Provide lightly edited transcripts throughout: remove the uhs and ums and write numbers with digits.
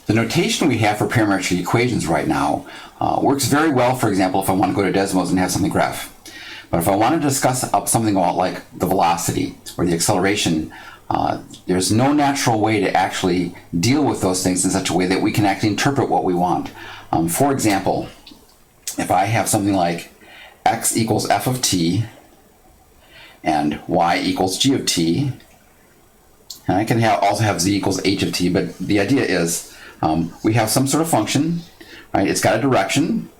The notation we have for parametric equations right now works very well, for example, if I want to go to decimals and have something graph. But if I want to discuss something about like the velocity or the acceleration, there's no natural way to actually deal with those things in such a way that we can actually interpret what we want. For example, if I have something like x equals f of t and y equals g of t, and I can also have z equals h of t, but the idea is we have some sort of function, right? It's got a direction,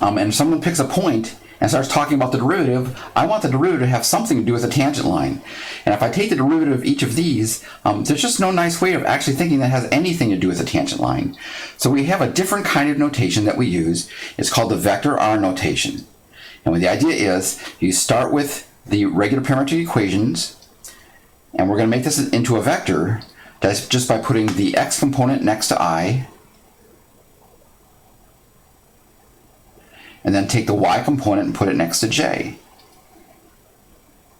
and if someone picks a point and starts talking about the derivative, I want the derivative to have something to do with the tangent line. And if I take the derivative of each of these, there's just no nice way of actually thinking that has anything to do with the tangent line. So we have a different kind of notation that we use. It's called the vector R notation. And the idea is you start with the regular parametric equations, and we're going to make this into a vector. That's just by putting the x component next to I, and then take the y component and put it next to j.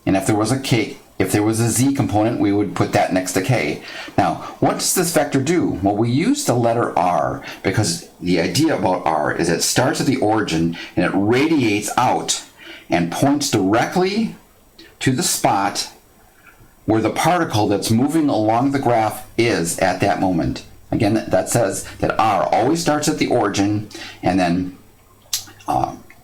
And if there was a z component, we would put that next to k. Now, what does this vector do? Well, we use the letter r because the idea about r is it starts at the origin and it radiates out and points directly to the spot where the particle that's moving along the graph is at that moment. Again, that says that r always starts at the origin and then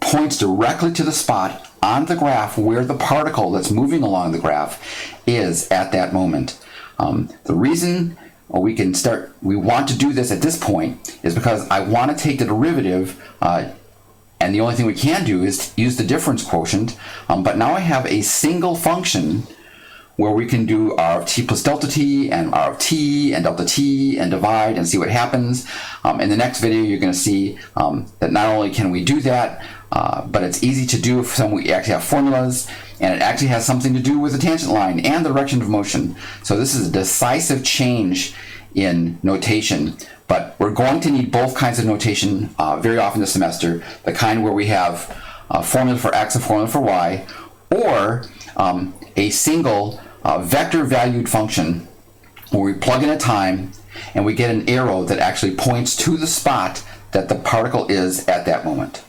points directly to the spot on the graph where the particle that's moving along the graph is at that moment. The reason we want to do this at this point is because I want to take the derivative, and the only thing we can do is use the difference quotient, but now I have a single function where we can do r of t plus delta t and r of t and delta t and divide and see what happens. In the next video, you're going to see that not only can we do that, but it's easy to do if we actually have formulas, and it actually has something to do with the tangent line and the direction of motion. So this is a decisive change in notation, but we're going to need both kinds of notation very often this semester, the kind where we have a formula for x and formula for y, or a single vector valued function where we plug in a time and we get an arrow that actually points to the spot that the particle is at that moment.